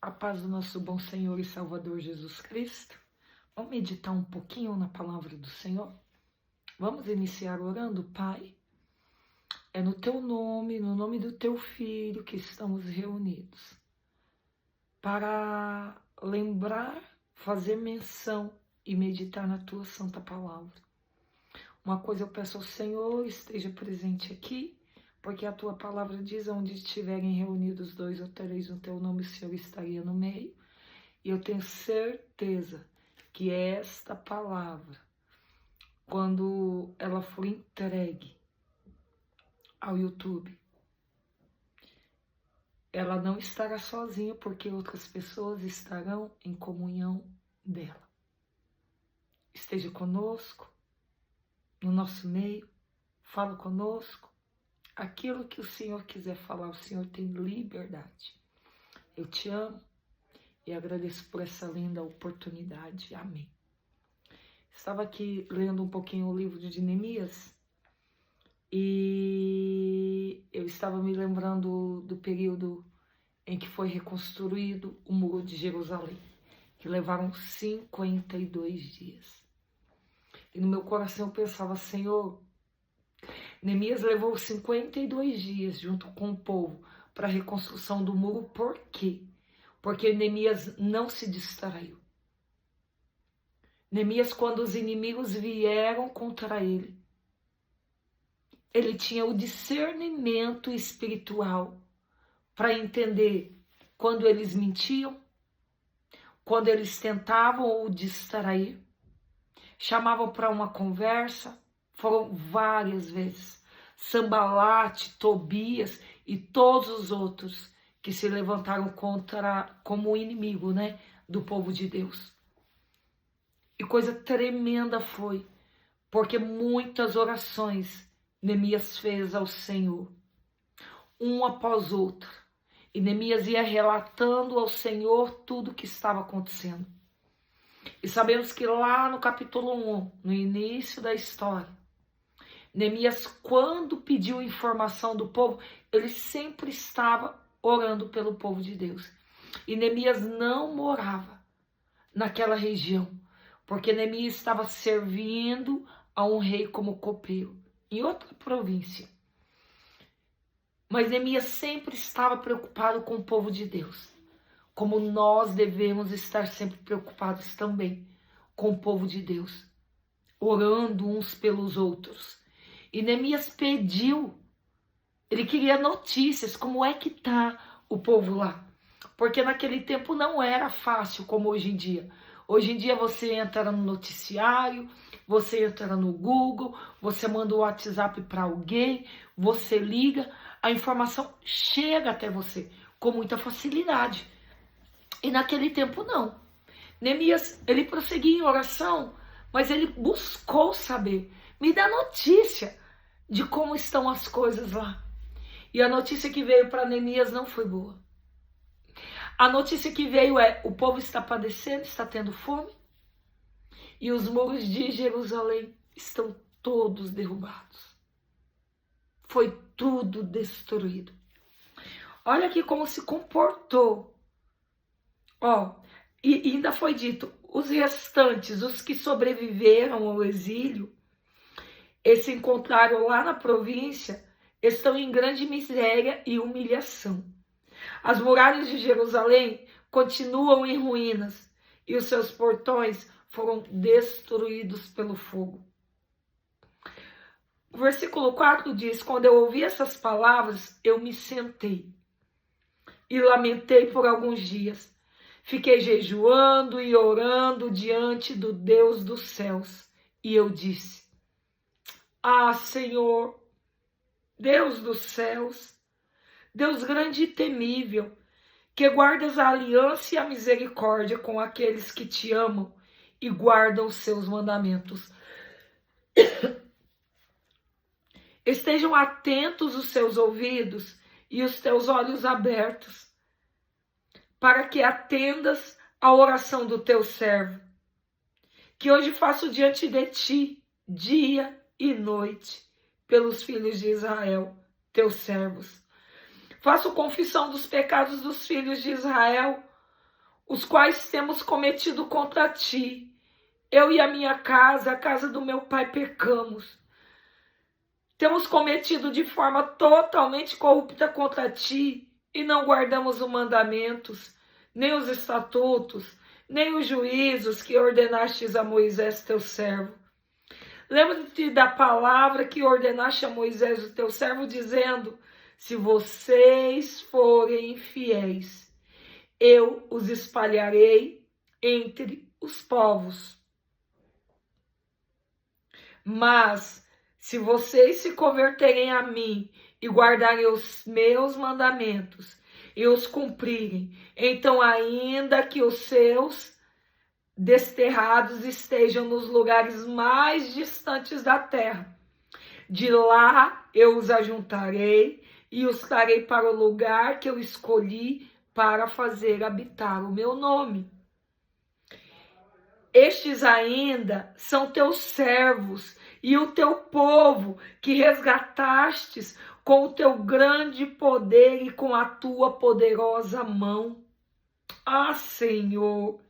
A paz do nosso bom Senhor e Salvador Jesus Cristo. Vamos meditar um pouquinho na palavra do Senhor? Vamos iniciar orando, Pai. É no Teu nome, no nome do Teu Filho que estamos reunidos para lembrar, fazer menção e meditar na Tua Santa Palavra. Uma coisa eu peço ao Senhor, esteja presente aqui, porque a Tua palavra diz: onde estiverem reunidos 2 ou 3 no Teu nome, o Senhor estaria no meio. E eu tenho certeza que esta palavra, quando ela for entregue ao YouTube, ela não estará sozinha, porque outras pessoas estarão em comunhão dela. Esteja conosco, no nosso meio, fala conosco. Aquilo que o Senhor quiser falar, o Senhor tem liberdade. Eu te amo e agradeço por essa linda oportunidade. Amém. Estava aqui lendo um pouquinho o livro de Neemias e eu estava me lembrando do período em que foi reconstruído o muro de Jerusalém, que levaram 52 dias. E no meu coração eu pensava: Senhor, Neemias levou 52 dias junto com o povo para a reconstrução do muro. Por quê? Porque Neemias não se distraiu. Neemias, quando os inimigos vieram contra ele, ele tinha o discernimento espiritual para entender quando eles mentiam, quando eles tentavam o distrair, chamavam para uma conversa. Foram várias vezes. Sambalate, Tobias e todos os outros que se levantaram como inimigo, do povo de Deus. E coisa tremenda foi, porque muitas orações Neemias fez ao Senhor, um após outro. E Neemias ia relatando ao Senhor tudo o que estava acontecendo. E sabemos que lá no capítulo 1, no início da história, Neemias, quando pediu informação do povo, ele sempre estava orando pelo povo de Deus. E Neemias não morava naquela região, porque Neemias estava servindo a um rei como copeiro, em outra província. Mas Neemias sempre estava preocupado com o povo de Deus, como nós devemos estar sempre preocupados também com o povo de Deus, orando uns pelos outros. E Neemias pediu, ele queria notícias, como é que está o povo lá? Porque naquele tempo não era fácil como hoje em dia. Hoje em dia você entra no noticiário, você entra no Google, você manda o WhatsApp para alguém, você liga, a informação chega até você com muita facilidade. E naquele tempo não. Neemias, ele prosseguia em oração, mas ele buscou saber, me dá notícia de como estão as coisas lá. E a notícia que veio para Neemias não foi boa. A notícia que veio é: o povo está padecendo, está tendo fome, e os muros de Jerusalém estão todos derrubados. Foi tudo destruído. Olha aqui como se comportou. E ainda foi dito: os restantes, os que sobreviveram ao exílio, se encontraram lá na província, estão em grande miséria e humilhação. As muralhas de Jerusalém continuam em ruínas e os seus portões foram destruídos pelo fogo. O versículo 4 diz: quando eu ouvi essas palavras, eu me sentei e lamentei por alguns dias. Fiquei jejuando e orando diante do Deus dos céus. E eu disse: ah, Senhor, Deus dos céus, Deus grande e temível, que guardas a aliança e a misericórdia com aqueles que te amam e guardam os seus mandamentos. Estejam atentos os seus ouvidos e os teus olhos abertos, para que atendas à oração do teu servo, que hoje faço diante de ti, dia e noite, pelos filhos de Israel, teus servos. Faço confissão dos pecados dos filhos de Israel, os quais temos cometido contra ti. Eu e a minha casa, a casa do meu pai, pecamos. Temos cometido de forma totalmente corrupta contra ti e não guardamos os mandamentos, nem os estatutos, nem os juízos que ordenastes a Moisés, teu servo. Lembra-te da palavra que ordenaste a Moisés, o teu servo, dizendo: se vocês forem fiéis, eu os espalharei entre os povos. Mas se vocês se converterem a mim e guardarem os meus mandamentos e os cumprirem, então ainda que os seus desterrados estejam nos lugares mais distantes da terra, de lá eu os ajuntarei e os trarei para o lugar que eu escolhi para fazer habitar o meu nome. Estes ainda são teus servos e o teu povo que resgatastes com o teu grande poder e com a tua poderosa mão. Ah, Senhor,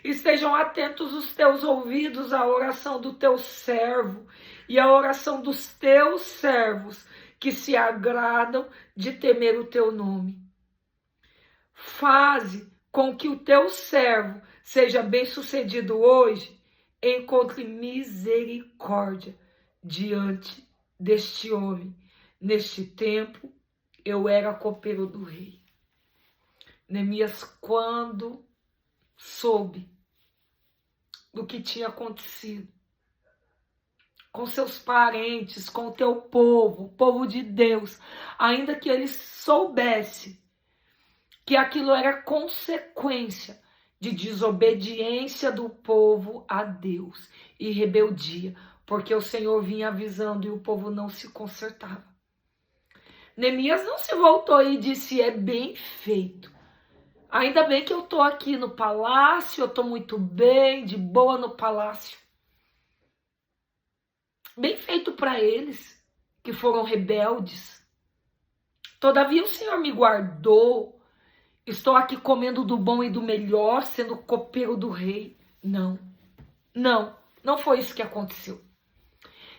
estejam atentos os teus ouvidos à oração do teu servo e à oração dos teus servos que se agradam de temer o teu nome. Faze com que o teu servo seja bem-sucedido hoje, encontre misericórdia diante deste homem. Neste tempo, eu era copeiro do rei. Neemias, quando soube do que tinha acontecido com seus parentes, com o teu povo, o povo de Deus, ainda que ele soubesse que aquilo era consequência de desobediência do povo a Deus e rebeldia, porque o Senhor vinha avisando e o povo não se consertava. Neemias não se voltou e disse: é bem feito. Ainda bem que eu estou aqui no palácio, eu estou muito bem, de boa no palácio. Bem feito para eles que foram rebeldes. Todavia o Senhor me guardou. Estou aqui comendo do bom e do melhor, sendo copeiro do rei. Não foi isso que aconteceu.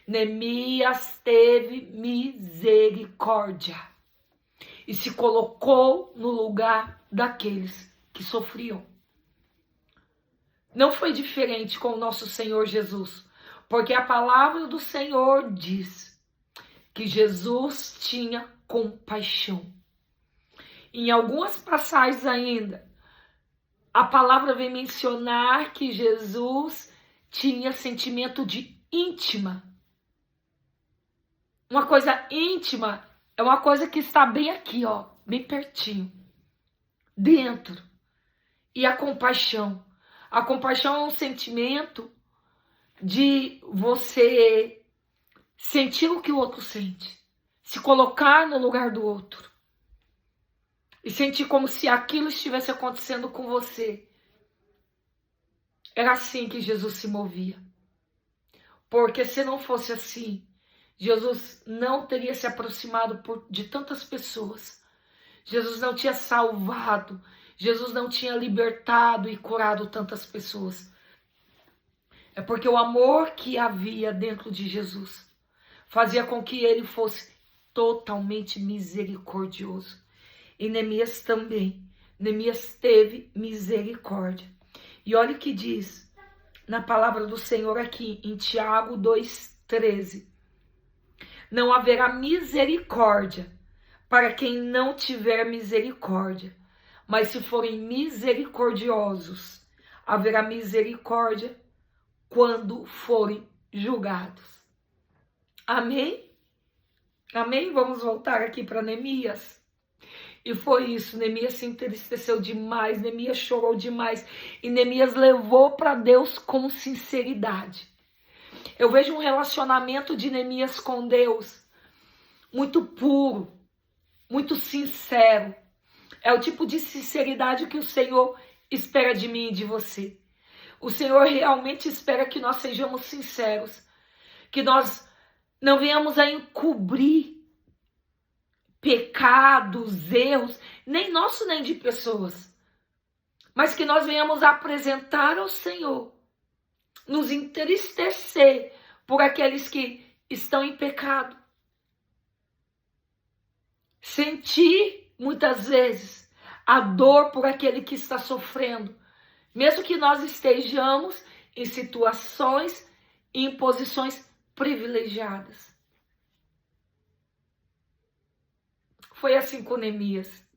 Neemias teve misericórdia e se colocou no lugar daqueles que sofriam. Não foi diferente com o nosso Senhor Jesus, porque a palavra do Senhor diz que Jesus tinha compaixão. Em algumas passagens ainda, a palavra vem mencionar que Jesus tinha sentimento de íntima. Uma coisa íntima é uma coisa que está bem aqui, ó, bem pertinho, dentro. E a compaixão. A compaixão é um sentimento de você sentir o que o outro sente, se colocar no lugar do outro. E sentir como se aquilo estivesse acontecendo com você. Era assim que Jesus se movia. Porque se não fosse assim, Jesus não teria se aproximado de tantas pessoas. Jesus não tinha salvado. Jesus não tinha libertado e curado tantas pessoas. É porque o amor que havia dentro de Jesus fazia com que ele fosse totalmente misericordioso. E Neemias também. Neemias teve misericórdia. E olha o que diz na palavra do Senhor aqui, em Tiago 2,13. Não haverá misericórdia para quem não tiver misericórdia. Mas se forem misericordiosos, haverá misericórdia quando forem julgados. Amém? Amém? Vamos voltar aqui para Neemias. E foi isso, Neemias se entristeceu demais, Neemias chorou demais. E Neemias levou para Deus com sinceridade. Eu vejo um relacionamento de Neemias com Deus muito puro, muito sincero. É o tipo de sinceridade que o Senhor espera de mim e de você. O Senhor realmente espera que nós sejamos sinceros, que nós não venhamos a encobrir pecados, erros, nem nosso nem de pessoas. mas que nós venhamos apresentar ao Senhor, nos entristecer por aqueles que estão em pecado, sentir muitas vezes a dor por aquele que está sofrendo, mesmo que nós estejamos em situações e em posições privilegiadas. Foi assim com Neemias.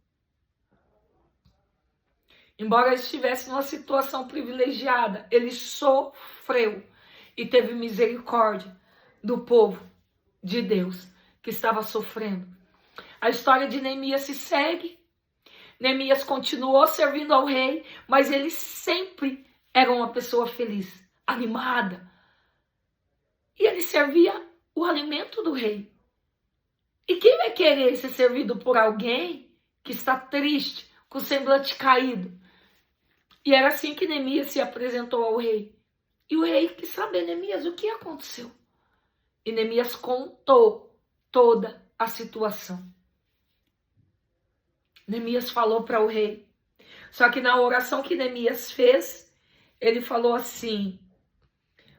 Embora ele estivesse numa situação privilegiada, ele sofreu e teve misericórdia do povo de Deus que estava sofrendo. A história de Neemias se segue. Neemias continuou servindo ao rei, mas ele sempre era uma pessoa feliz, animada. E ele servia o alimento do rei. E quem vai querer ser servido por alguém que está triste, com o semblante caído? E era assim que Neemias se apresentou ao rei. E o rei quis saber, Neemias, o que aconteceu? E Neemias contou toda a situação. Neemias falou para o rei. Só que na oração que Neemias fez, ele falou assim: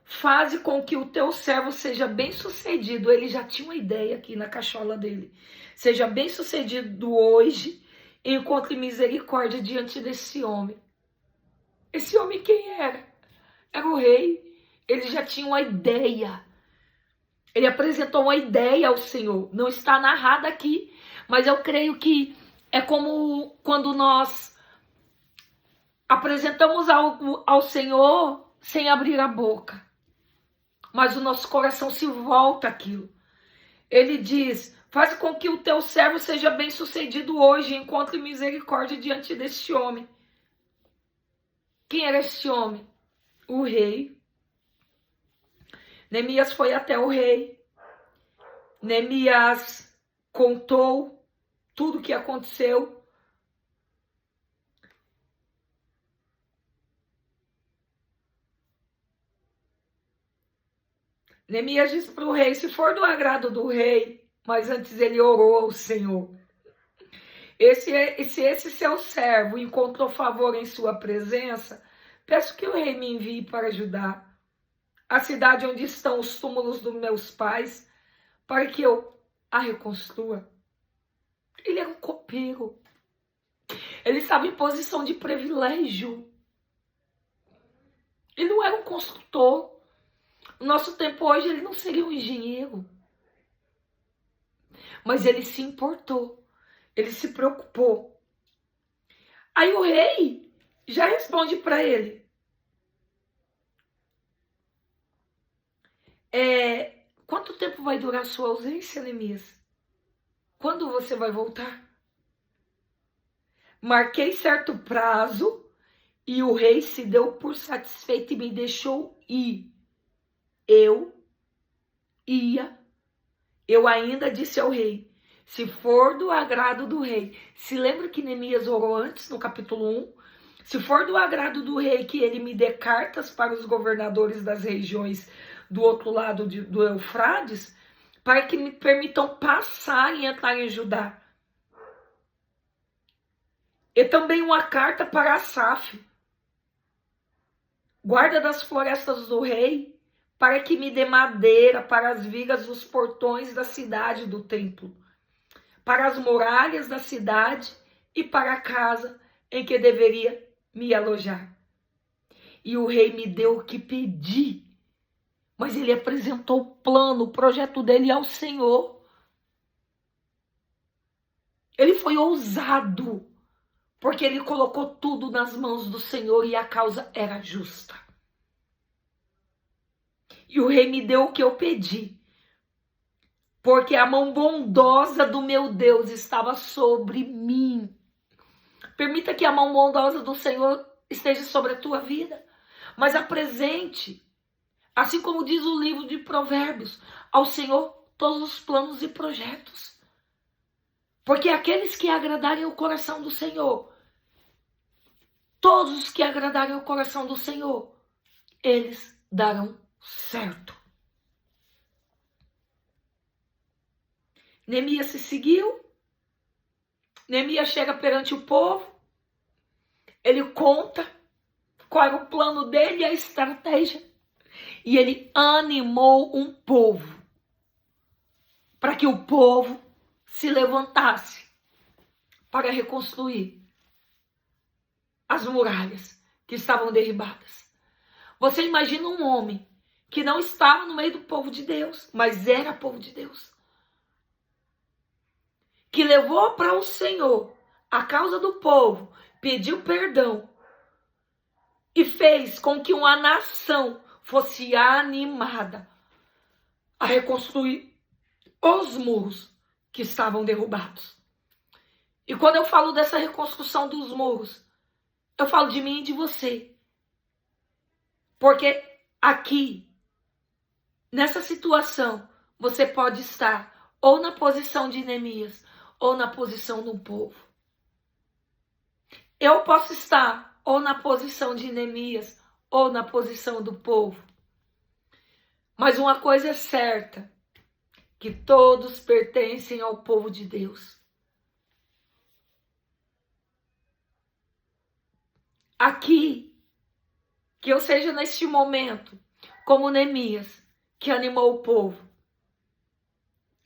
faze com que o teu servo seja bem sucedido. Ele já tinha uma ideia aqui na cachola dele. Seja bem sucedido hoje, encontre misericórdia diante desse homem. Esse homem quem era? Era o rei. Ele já tinha uma ideia. Ele apresentou uma ideia ao Senhor. Não está narrada aqui, mas eu creio que é como quando nós apresentamos algo ao Senhor sem abrir a boca. Mas o nosso coração se volta àquilo. Ele diz: faz com que o teu servo seja bem sucedido hoje, encontre misericórdia diante deste homem. Quem era este homem? O rei. Neemias foi até o rei. Neemias contou tudo o que aconteceu. Neemias disse para o rei: se for do agrado do rei, mas antes ele orou ao Senhor. Se esse seu servo encontrou favor em sua presença, peço que o rei me envie para ajudar a cidade onde estão os túmulos dos meus pais, para que eu a reconstrua. Ele era um copeiro. Ele estava em posição de privilégio. Ele não era um construtor. No nosso tempo hoje, ele não seria um engenheiro. Mas ele se importou. Ele se preocupou. Aí o rei já responde para ele: quanto tempo vai durar a sua ausência, Neemias? Quando você vai voltar? Marquei certo prazo e o rei se deu por satisfeito e me deixou ir. Eu ainda disse ao rei: se for do agrado do rei. Se lembra que Neemias orou antes, no capítulo 1? Se for do agrado do rei que ele me dê cartas para os governadores das regiões do outro lado do Eufrates, para que me permitam passar e entrar em Judá. E também uma carta para Asaf, guarda das florestas do rei, para que me dê madeira para as vigas dos portões da cidade do templo, para as muralhas da cidade e para a casa em que deveria me alojar. E o rei me deu o que pedi, mas ele apresentou o plano, o projeto dele ao Senhor. Ele foi ousado, porque ele colocou tudo nas mãos do Senhor e a causa era justa. E o rei me deu o que eu pedi, porque a mão bondosa do meu Deus estava sobre mim. Permita que a mão bondosa do Senhor esteja sobre a tua vida, mas apresente, assim como diz o livro de Provérbios, ao Senhor todos os planos e projetos. Porque aqueles que agradarem o coração do Senhor, todos os que agradarem o coração do Senhor, eles darão certo. Neemias se seguiu. Neemias chega perante o povo. Ele conta qual era o plano dele e a estratégia. E ele animou um povo, para que o povo se levantasse para reconstruir as muralhas que estavam derribadas. Você imagina um homem que não estava no meio do povo de Deus, mas era povo de Deus, que levou para o Senhor a causa do povo, pediu perdão e fez com que uma nação fosse animada a reconstruir os muros que estavam derrubados. E quando eu falo dessa reconstrução dos muros, eu falo de mim e de você. Porque aqui, nessa situação, você pode estar ou na posição de Neemias, ou na posição do povo. Eu posso estar ou na posição de Neemias, ou na posição do povo. Mas uma coisa é certa, que todos pertencem ao povo de Deus. Aqui, que eu seja neste momento, como Neemias, que animou o povo.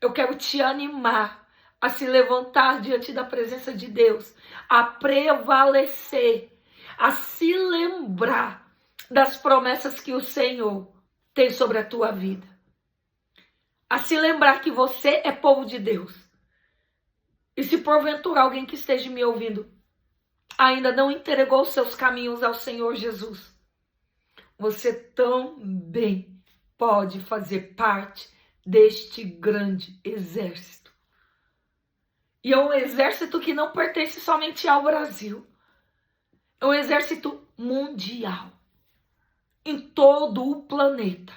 Eu quero te animar a se levantar diante da presença de Deus, a prevalecer, a se lembrar das promessas que o Senhor tem sobre a tua vida. A se lembrar que você é povo de Deus. E se porventura alguém que esteja me ouvindo ainda não entregou seus caminhos ao Senhor Jesus, você também pode fazer parte deste grande exército. E é um exército que não pertence somente ao Brasil. É um exército mundial. Em todo o planeta.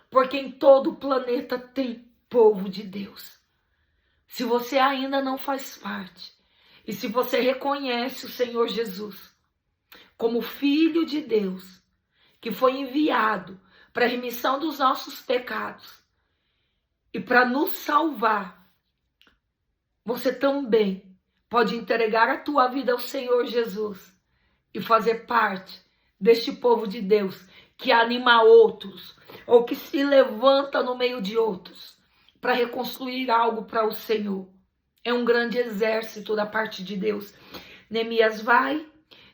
Porque em todo o planeta tem povo de Deus. Se você ainda não faz parte, e se você reconhece o Senhor Jesus como Filho de Deus, que foi enviado para a remissão dos nossos pecados e para nos salvar, você também pode entregar a tua vida ao Senhor Jesus e fazer parte deste povo de Deus que anima outros ou que se levanta no meio de outros para reconstruir algo para o Senhor. É um grande exército da parte de Deus. Neemias vai,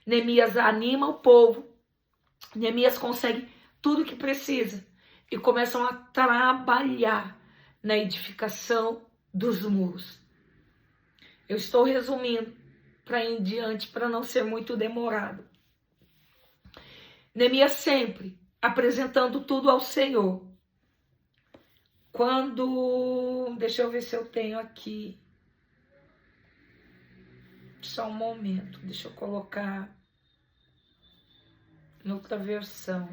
Neemias anima o povo, Neemias consegue tudo o que precisa e começam a trabalhar na edificação dos muros. Eu estou resumindo para ir em diante, para não ser muito demorado. Neemias sempre apresentando tudo ao Senhor. Deixa eu ver se eu tenho aqui. Só um momento, deixa eu colocar em outra versão.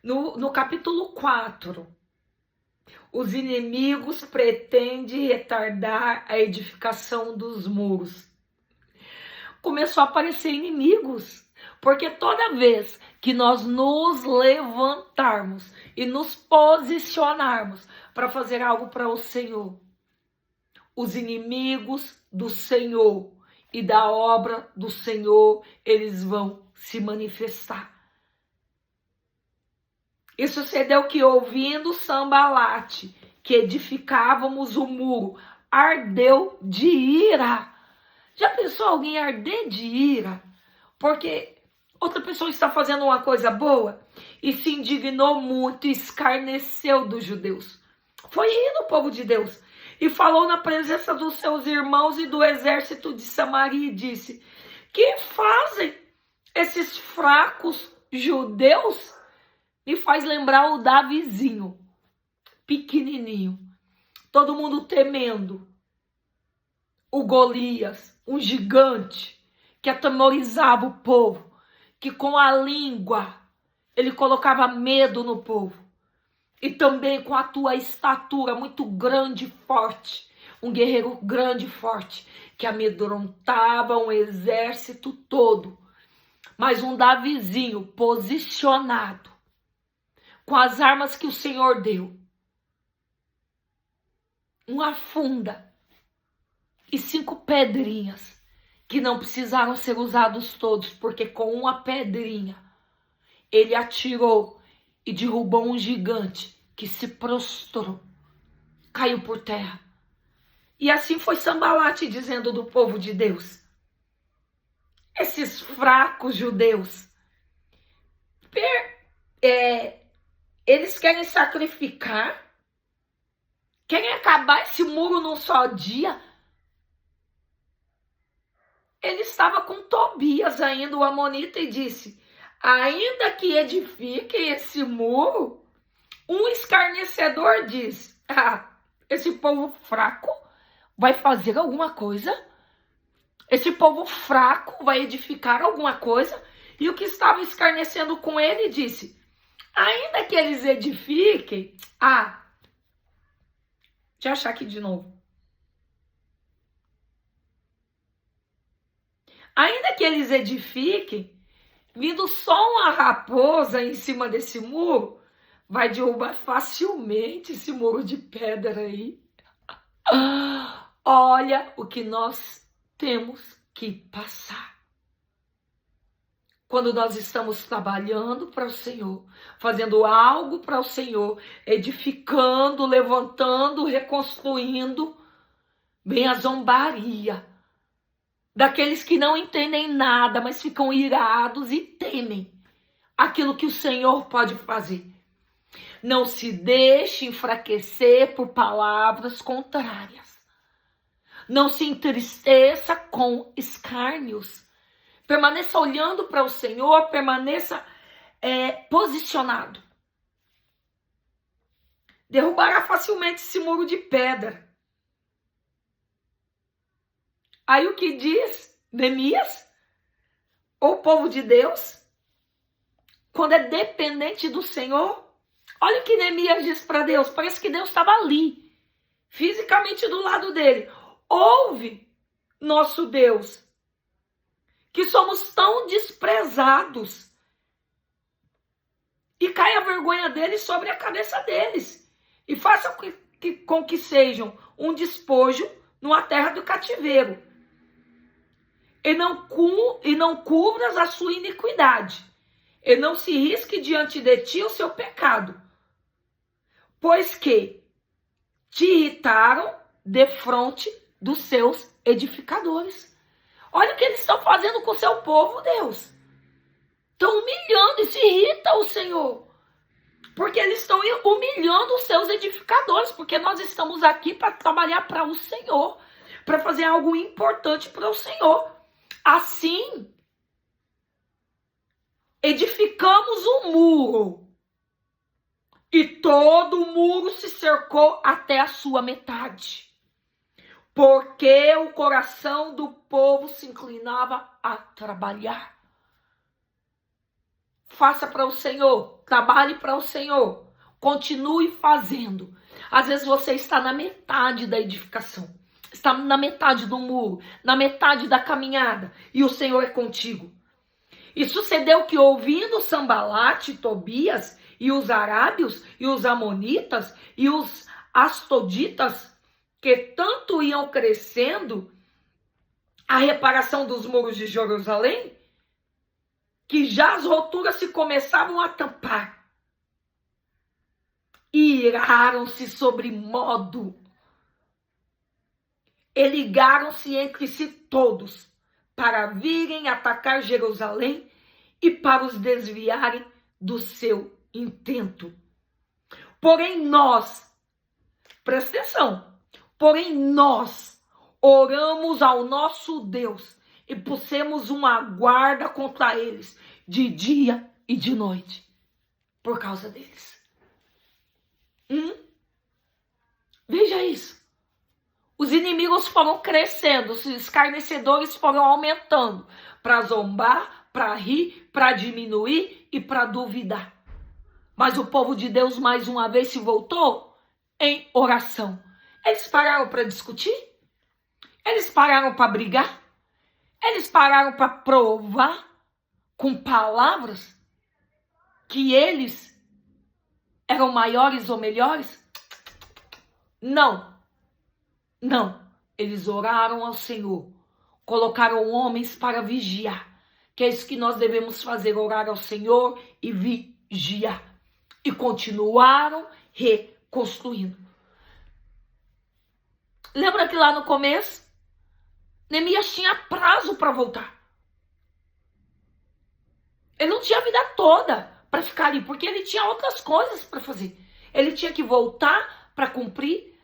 No capítulo 4, os inimigos pretendem retardar a edificação dos muros. Começou a aparecer inimigos, porque toda vez que nós nos levantarmos e nos posicionarmos para fazer algo para o Senhor, os inimigos do Senhor e da obra do Senhor, eles vão se manifestar. E sucedeu que, ouvindo Sambalate, que edificávamos o muro, ardeu de ira. Já pensou alguém arder de ira? Porque outra pessoa está fazendo uma coisa boa e se indignou muito e escarneceu dos judeus. Foi aí no povo de Deus. E falou na presença dos seus irmãos e do exército de Samaria e disse: que fazem esses fracos judeus? Me faz lembrar o Davizinho, pequenininho, todo mundo temendo. O Golias, um gigante que atemorizava o povo, que com a língua ele colocava medo no povo. E também com a tua estatura muito grande e forte, um guerreiro grande e forte, que amedrontava um exército todo. Mas um Davizinho posicionado, com as armas que o Senhor deu. Uma funda, e 5 pedrinhas, que não precisaram ser usados todos, porque com uma pedrinha ele atirou e derrubou um gigante que se prostrou, caiu por terra. E assim foi Sambalate dizendo do povo de Deus: esses fracos judeus, eles querem sacrificar, querem acabar esse muro num só dia. Ele estava com Tobias ainda, o amonita, e disse: ainda que edifiquem esse muro, um escarnecedor diz: esse povo fraco vai fazer alguma coisa? Esse povo fraco vai edificar alguma coisa? E o que estava escarnecendo com ele disse: ainda que eles edifiquem... deixa eu achar aqui de novo. Ainda que eles edifiquem, vindo só uma raposa em cima desse muro, vai derrubar facilmente esse muro de pedra aí. Olha o que nós temos que passar. Quando nós estamos trabalhando para o Senhor, fazendo algo para o Senhor, edificando, levantando, reconstruindo, vem a zombaria daqueles que não entendem nada, mas ficam irados e temem aquilo que o Senhor pode fazer. Não se deixe enfraquecer por palavras contrárias. Não se entristeça com escárnios. Permaneça olhando para o Senhor, permaneça posicionado. Derrubará facilmente esse muro de pedra. Aí o que diz Neemias? O povo de Deus, quando é dependente do Senhor, olha o que Neemias diz para Deus. Parece que Deus estava ali, fisicamente do lado dele. Ouve, nosso Deus, que somos tão desprezados, e cai a vergonha deles sobre a cabeça deles, e faça com que sejam um despojo numa terra do cativeiro, e não cubras a sua iniquidade, e não se risque diante de ti o seu pecado, pois que te irritaram defronte dos seus edificadores. Olha o que eles estão fazendo com o seu povo, Deus. Estão humilhando, e se irrita o Senhor, porque eles estão humilhando os seus edificadores, porque nós estamos aqui para trabalhar para o Senhor, para fazer algo importante para o Senhor. Assim, edificamos um muro, e todo o muro se cercou até a sua metade, porque o coração do povo se inclinava a trabalhar. Faça para o Senhor, trabalhe para o Senhor, continue fazendo. Às vezes você está na metade da edificação, está na metade do muro, na metade da caminhada, e o Senhor é contigo. E sucedeu que, ouvindo Sambalate, Tobias, e os arábios, e os amonitas, e os astoditas, que tanto iam crescendo a reparação dos muros de Jerusalém, que já as roturas se começavam a tampar, e iraram-se sobre modo, e ligaram-se entre si todos, para virem atacar Jerusalém e para os desviarem do seu intento. Porém nós, presta atenção, porém nós oramos ao nosso Deus e pusemos uma guarda contra eles de dia e de noite, por causa deles. Veja isso. Os inimigos foram crescendo, os escarnecedores foram aumentando, para zombar, para rir, para diminuir e para duvidar. Mas o povo de Deus mais uma vez se voltou em oração. Eles pararam para discutir? Eles pararam para brigar? Eles pararam para provar com palavras que eles eram maiores ou melhores? Não. Não. eles oraram ao Senhor, colocaram homens para vigiar, que é isso que nós devemos fazer, orar ao Senhor e vigiar. E continuaram reconstruindo. Lembra que lá no começo, Neemias tinha prazo para voltar. Ele não tinha a vida toda para ficar ali, porque ele tinha outras coisas para fazer. Ele tinha que voltar para cumprir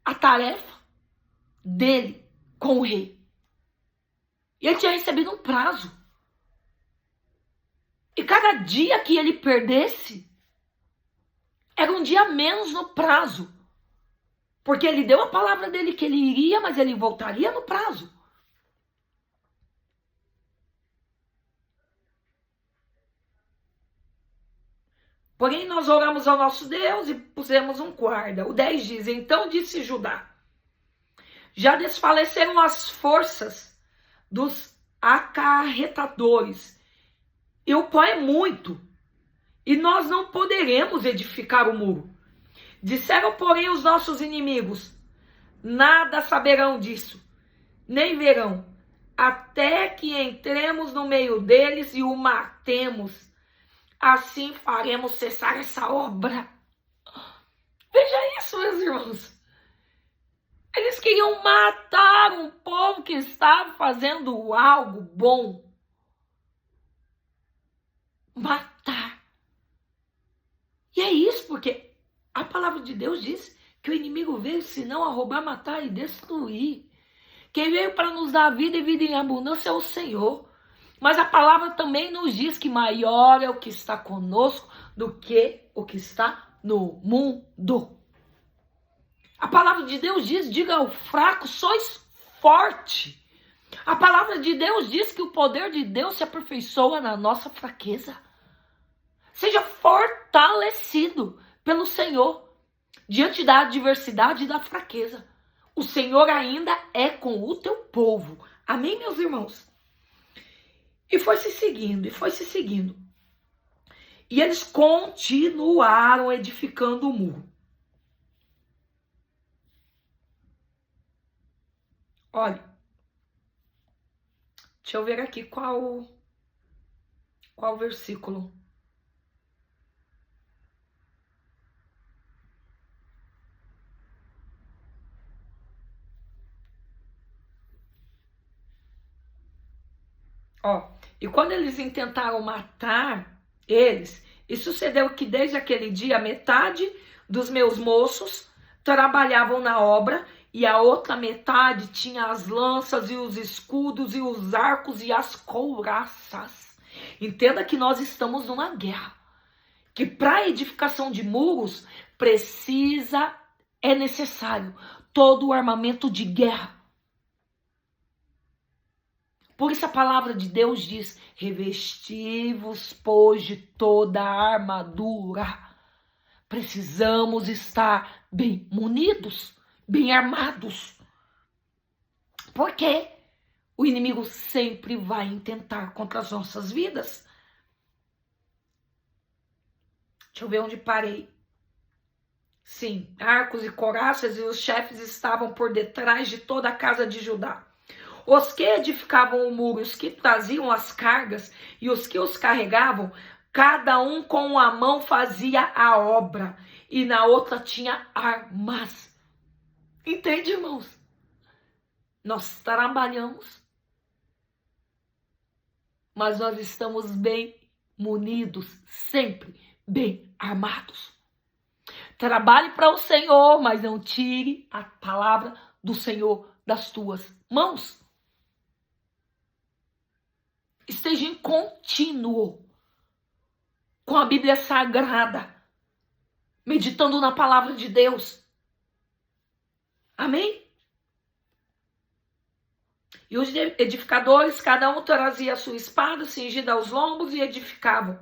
a tarefa dele com o rei. E ele tinha recebido um prazo. E cada dia que ele perdesse, era um dia menos no prazo. Porque ele deu a palavra dele que ele iria, mas ele voltaria no prazo. Porém, nós oramos ao nosso Deus e pusemos um guarda. O 10 diz, então disse Judá, já desfaleceram as forças dos acarretadores, e o pó é muito, e nós não poderemos edificar o muro. Disseram, porém, os nossos inimigos, nada saberão disso, nem verão, até que entremos no meio deles e o matemos. Assim faremos cessar essa obra. Veja isso, meus irmãos. Eles queriam matar um povo que estava fazendo algo bom. Matar. E é isso, porque a palavra de Deus diz que o inimigo veio senão a roubar, matar e destruir. Quem veio para nos dar vida e vida em abundância é o Senhor. Mas a palavra também nos diz que maior é o que está conosco do que o que está no mundo. A palavra de Deus diz, diga ao fraco, sois forte. A palavra de Deus diz que o poder de Deus se aperfeiçoa na nossa fraqueza. Seja fortalecido pelo Senhor diante da adversidade e da fraqueza. O Senhor ainda é com o teu povo. Amém, meus irmãos? E foi se seguindo, e foi se seguindo. E eles continuaram edificando o muro. Olha, deixa eu ver aqui qual versículo. Ó, e quando eles intentaram matar eles, e sucedeu que desde aquele dia metade dos meus moços trabalhavam na obra e a outra metade tinha as lanças e os escudos e os arcos e as couraças. Entenda que nós estamos numa guerra, que para a edificação de muros é necessário todo o armamento de guerra. Por isso a palavra de Deus diz, revesti-vos, pois, de toda a armadura. Precisamos estar bem munidos, bem armados. Porque o inimigo sempre vai intentar contra as nossas vidas. Deixa eu ver onde parei. Sim, arcos e couraças e os chefes estavam por detrás de toda a casa de Judá. Os que edificavam o muro, os que traziam as cargas e os que os carregavam, cada um com uma mão fazia a obra e na outra tinha armas. Entende, irmãos? Nós trabalhamos, mas nós estamos bem munidos, sempre bem armados. Trabalhe para o Senhor, mas não tire a palavra do Senhor das tuas mãos. Esteja em contínuo com a Bíblia Sagrada, meditando na palavra de Deus. Amém? E os edificadores, cada um trazia a sua espada, cingida aos lombos e edificavam.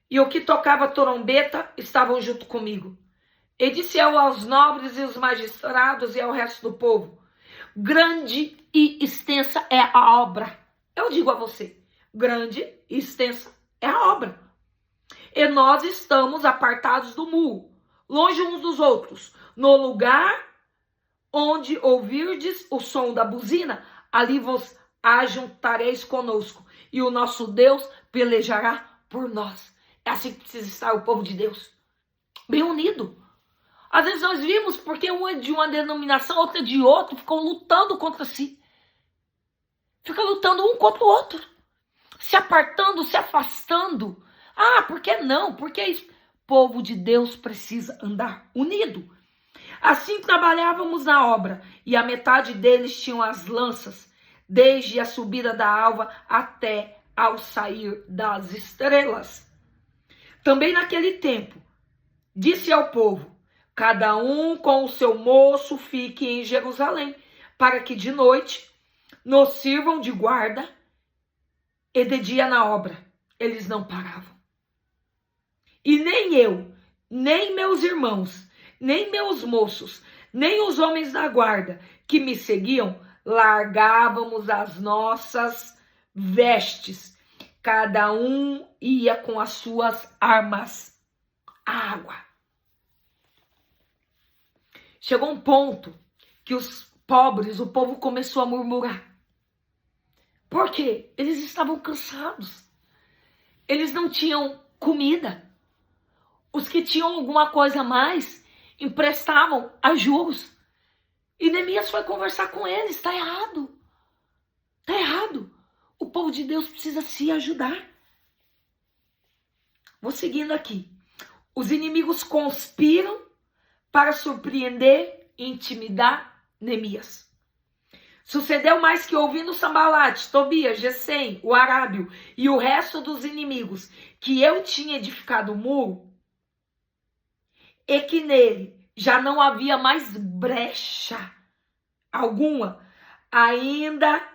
E o que tocava trombeta estavam junto comigo. E disse eu aos nobres e os magistrados e ao resto do povo, grande e extensa é a obra. Eu digo a você, grande e extensa é a obra. E nós estamos apartados do muro, longe uns dos outros, no lugar onde ouvirdes o som da buzina, ali vos ajuntareis conosco, e o nosso Deus pelejará por nós. É assim que precisa estar o povo de Deus, bem unido. Às vezes nós vimos porque um é de uma denominação, outra é de outra, ficam lutando contra si. Fica lutando um contra o outro, se apartando, se afastando. Ah, por que não? Porque isso. O povo de Deus precisa andar unido. Assim trabalhávamos na obra, e a metade deles tinham as lanças, desde a subida da alva até ao sair das estrelas. Também naquele tempo, disse ao povo: cada um com o seu moço fique em Jerusalém, para que de noite nos sirvam de guarda e de dia na obra. Eles não paravam. E nem eu, nem meus irmãos, nem meus moços, nem os homens da guarda que me seguiam, largávamos as nossas vestes. Cada um ia com as suas armas à água. Chegou um ponto que os pobres, o povo começou a murmurar. Por quê? Eles estavam cansados. Eles não tinham comida. Os que tinham alguma coisa a mais emprestavam a juros. E Neemias foi conversar com eles. Está errado. Está errado. O povo de Deus precisa se ajudar. Vou seguindo aqui. Os inimigos conspiram para surpreender e intimidar Neemias. Sucedeu mais que, ouvindo Sambalate, Tobias, Gesem, o arábio e o resto dos inimigos, que eu tinha edificado o muro, e que nele já não havia mais brecha alguma, ainda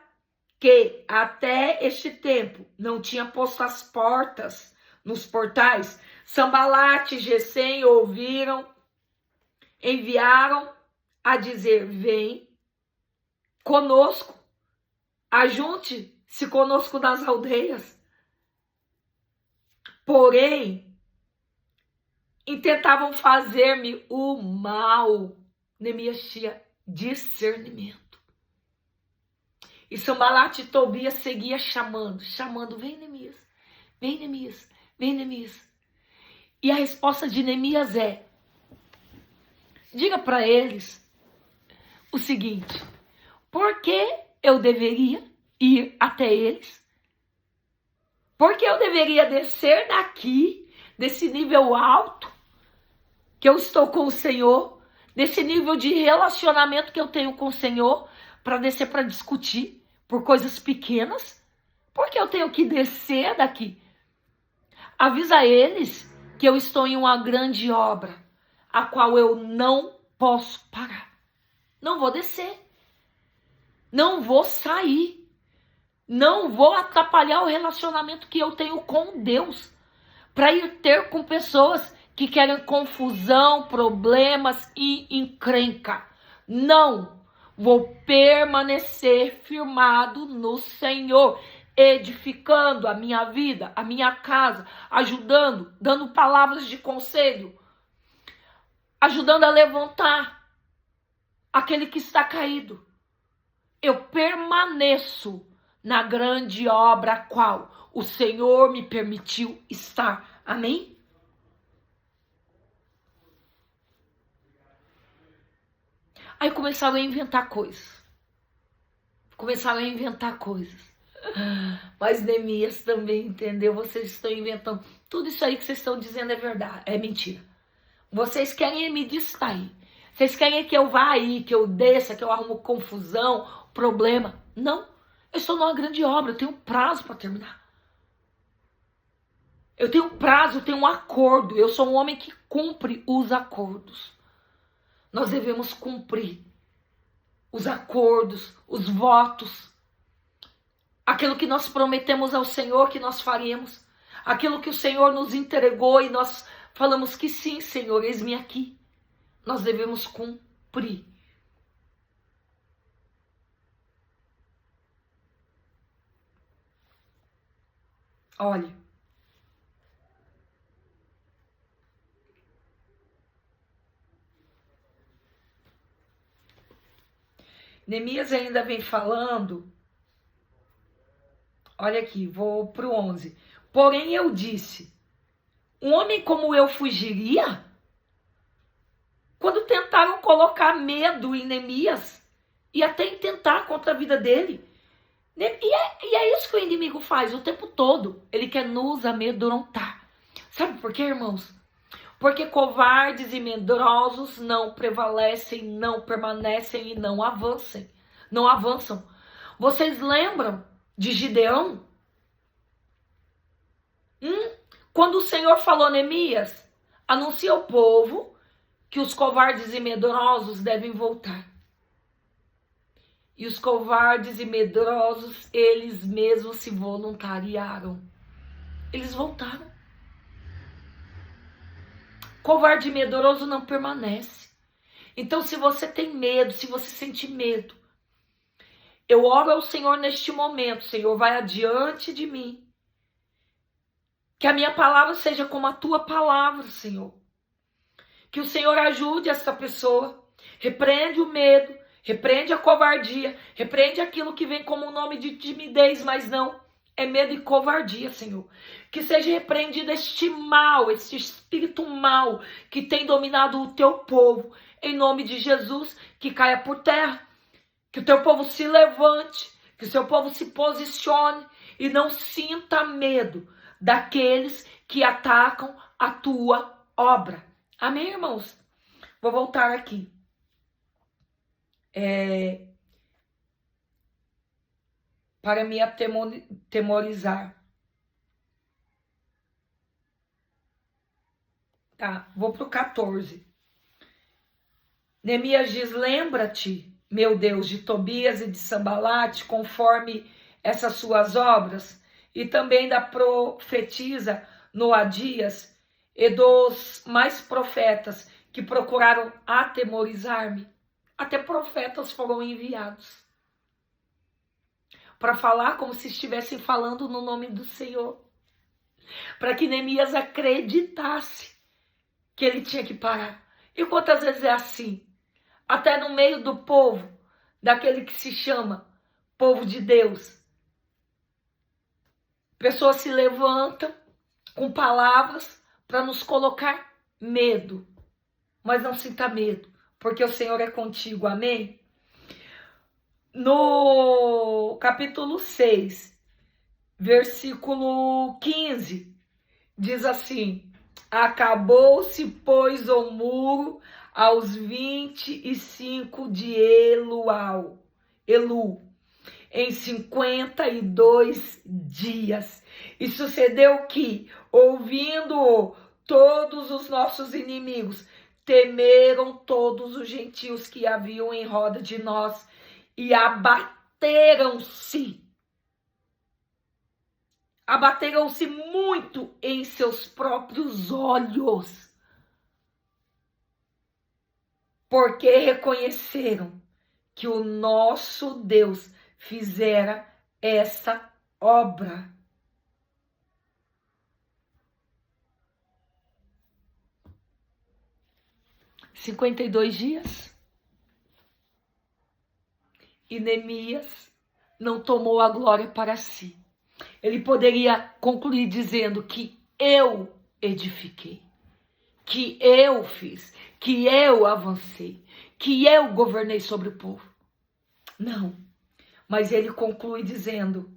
que até este tempo não tinha posto as portas nos portais. Sambalate e Gesem ouviram, enviaram a dizer: vem conosco, ajunte-se conosco nas aldeias. Porém, intentavam fazer-me o mal. Neemias tinha discernimento. E Sambalate e Tobias seguia chamando, vem Neemias, vem Neemias, vem Neemias. E a resposta de Neemias é: diga para eles o seguinte: por que eu deveria ir até eles? Por que eu deveria descer daqui, desse nível alto que eu estou com o Senhor, desse nível de relacionamento que eu tenho com o Senhor, para descer para discutir por coisas pequenas? Por que eu tenho que descer daqui? Avisa eles que eu estou em uma grande obra, a qual eu não posso parar. Não vou descer. Não vou sair. Não vou atrapalhar o relacionamento que eu tenho com Deus para ir ter com pessoas que querem confusão, problemas e encrenca. Não. Vou permanecer firmado no Senhor, edificando a minha vida, a minha casa, ajudando, dando palavras de conselho, ajudando a levantar aquele que está caído. Eu permaneço na grande obra a qual o Senhor me permitiu estar. Amém? Aí começaram a inventar coisas. Mas Neemias também entendeu. Vocês estão inventando. Tudo isso aí que vocês estão dizendo é verdade. É mentira. Vocês querem me distrair. Vocês querem que eu vá aí, que eu desça, que eu arrumo confusão, problema. Não. Eu estou numa grande obra. Eu tenho prazo para terminar. Eu tenho prazo, eu tenho um acordo. Eu sou um homem que cumpre os acordos. Nós devemos cumprir os acordos, os votos, aquilo que nós prometemos ao Senhor que nós faremos, aquilo que o Senhor nos entregou e nós falamos que sim, Senhor, eis-me aqui. Nós devemos cumprir. Olhe, Neemias ainda vem falando, olha aqui, vou pro 11. Porém eu disse, um homem como eu fugiria? Quando tentaram colocar medo em Neemias e até intentar contra a vida dele. E é isso que o inimigo faz o tempo todo. Ele quer nos amedrontar. Sabe por quê, irmãos? Porque covardes e medrosos não prevalecem, não permanecem e não avançam. Vocês lembram de Gideão? Quando o Senhor falou, Neemias, anuncia ao povo que os covardes e medrosos devem voltar. E os covardes e medrosos, eles mesmos se voluntariaram. Eles voltaram. Covarde e medroso não permanece. Então, se você tem medo, se você sente medo, eu oro ao Senhor neste momento. Senhor, vai adiante de mim. Que a minha palavra seja como a tua palavra, Senhor. Que o Senhor ajude essa pessoa. Repreende o medo, repreende a covardia, repreende aquilo que vem como um nome de timidez, mas não. É medo e covardia, Senhor. Que seja repreendido este mal, este espírito mal que tem dominado o teu povo. Em nome de Jesus, que caia por terra. Que o teu povo se levante, que o seu povo se posicione e não sinta medo daqueles que atacam a tua obra. Amém, irmãos? Vou voltar aqui. Para me atemorizar. Tá, vou pro 14. Neemias diz, lembra-te, meu Deus, de Tobias e de Sambalate, conforme essas suas obras, e também da profetisa Noadias, e dos mais profetas que procuraram atemorizar-me. Até profetas foram enviados para falar como se estivessem falando no nome do Senhor, para que Neemias acreditasse que ele tinha que parar. E quantas vezes é assim? Até no meio do povo, daquele que se chama povo de Deus. Pessoas se levantam com palavras para nos colocar medo. Mas não sinta medo, porque o Senhor é contigo, amém? No capítulo 6, versículo 15, diz assim, acabou-se, pois, o muro aos 25 de Elu, em 52 dias. E sucedeu que, ouvindo-o, todos os nossos inimigos temeram todos os gentios que haviam em roda de nós e abateram-se. Abateram-se muito em seus próprios olhos, porque reconheceram que o nosso Deus fizera essa obra. $52. E Neemias não tomou a glória para si. Ele poderia concluir dizendo que eu edifiquei, que eu fiz, que eu avancei, que eu governei sobre o povo. Não, mas ele conclui dizendo,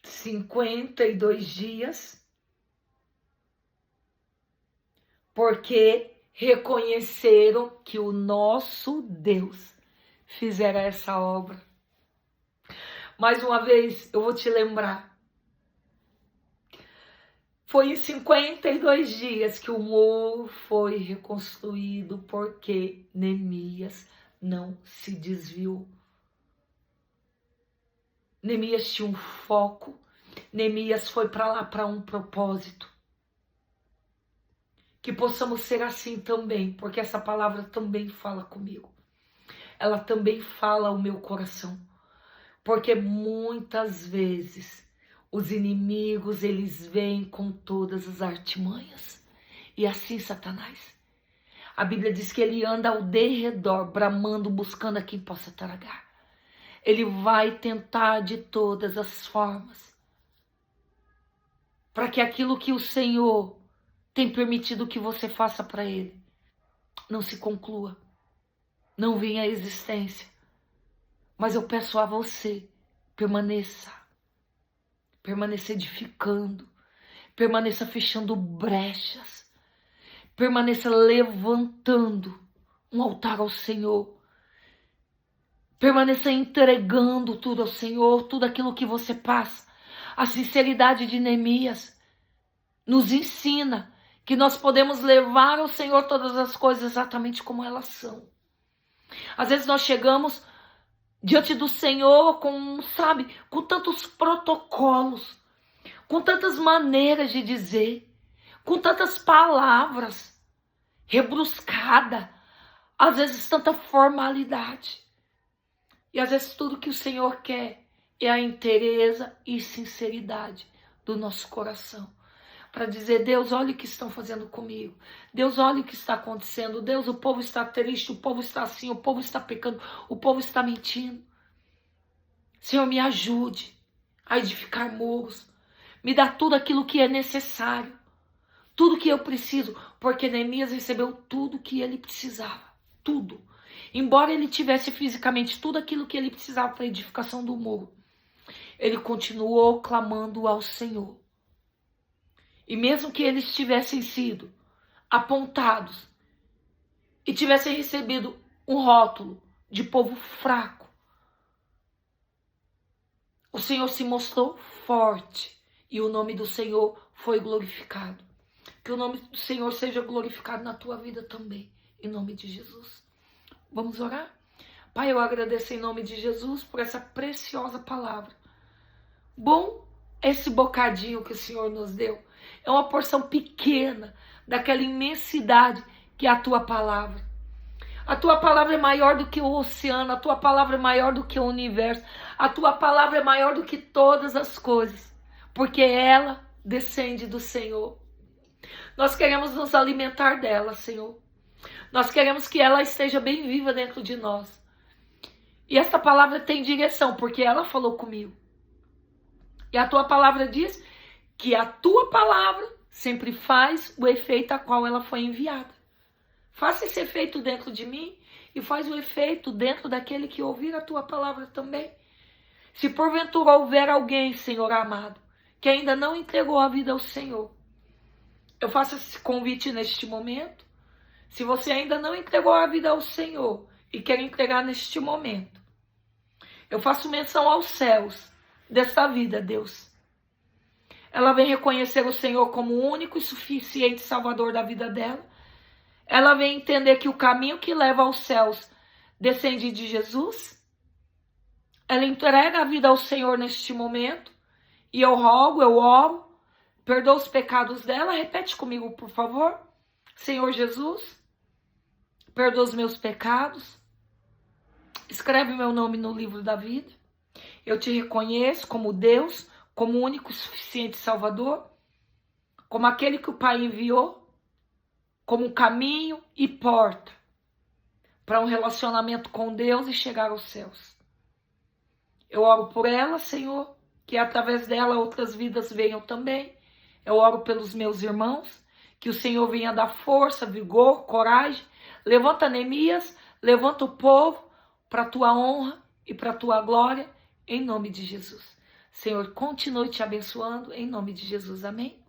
$52, porque reconheceram que o nosso Deus fizera essa obra. Mais uma vez, eu vou te lembrar. Foi em 52 dias que o muro foi reconstruído, porque Neemias não se desviou. Neemias tinha um foco. Neemias foi para lá para um propósito. Que possamos ser assim também, porque essa palavra também fala comigo. Ela também fala ao meu coração. Porque muitas vezes os inimigos, eles vêm com todas as artimanhas. E assim, Satanás, A Bíblia diz que ele anda ao derredor, bramando, buscando a quem possa tragar. Ele vai tentar de todas as formas, para que aquilo que o Senhor tem permitido que você faça para ele não se conclua, não venha à existência. Mas eu peço a você, permaneça edificando, permaneça fechando brechas, permaneça levantando um altar ao Senhor, permaneça entregando tudo ao Senhor, tudo aquilo que você passa. A sinceridade de Neemias nos ensina que nós podemos levar ao Senhor todas as coisas exatamente como elas são. Às vezes nós chegamos diante do Senhor com tantos protocolos, com tantas maneiras de dizer, com tantas palavras rebruscadas, às vezes tanta formalidade. E às vezes tudo que o Senhor quer é a inteireza e sinceridade do nosso coração. Para dizer, Deus, olha o que estão fazendo comigo. Deus, olha o que está acontecendo. Deus, o povo está triste, o povo está assim, o povo está pecando, o povo está mentindo. Senhor, me ajude a edificar muros. Me dá tudo aquilo que é necessário. Tudo que eu preciso. Porque Neemias recebeu tudo que ele precisava. Tudo. Embora ele tivesse fisicamente tudo aquilo que ele precisava para a edificação do muro, ele continuou clamando ao Senhor. E mesmo que eles tivessem sido apontados e tivessem recebido um rótulo de povo fraco, o Senhor se mostrou forte e o nome do Senhor foi glorificado. Que o nome do Senhor seja glorificado na tua vida também, em nome de Jesus. Vamos orar? Pai, eu agradeço em nome de Jesus por essa preciosa palavra. Bom esse bocadinho que o Senhor nos deu. É uma porção pequena daquela imensidade que é a tua palavra. A tua palavra é maior do que o oceano, a tua palavra é maior do que o universo, a tua palavra é maior do que todas as coisas, porque ela descende do Senhor. Nós queremos nos alimentar dela, Senhor. Nós queremos que ela esteja bem viva dentro de nós. E essa palavra tem direção, porque ela falou comigo. E a tua palavra diz que a tua palavra sempre faz o efeito a qual ela foi enviada. Faça esse efeito dentro de mim e faz o efeito dentro daquele que ouvir a tua palavra também. Se porventura houver alguém, Senhor amado, que ainda não entregou a vida ao Senhor, eu faço esse convite neste momento. Se você ainda não entregou a vida ao Senhor e quer entregar neste momento, eu faço menção aos céus desta vida, Deus. Ela vem reconhecer o Senhor como o único e suficiente Salvador da vida dela. Ela vem entender que o caminho que leva aos céus descende de Jesus. Ela entrega a vida ao Senhor neste momento. E eu rogo, eu oro, perdoa os pecados dela. Repete comigo, por favor. Senhor Jesus, perdoa os meus pecados. Escreve meu nome no livro da vida. Eu te reconheço como Deus, como o único e suficiente Salvador, como aquele que o Pai enviou, como um caminho e porta para um relacionamento com Deus e chegar aos céus. Eu oro por ela, Senhor, que através dela outras vidas venham também. Eu oro pelos meus irmãos, que o Senhor venha dar força, vigor, coragem. Levanta Neemias, levanta o povo para a tua honra e para a tua glória, em nome de Jesus. Senhor, continue te abençoando, em nome de Jesus. Amém.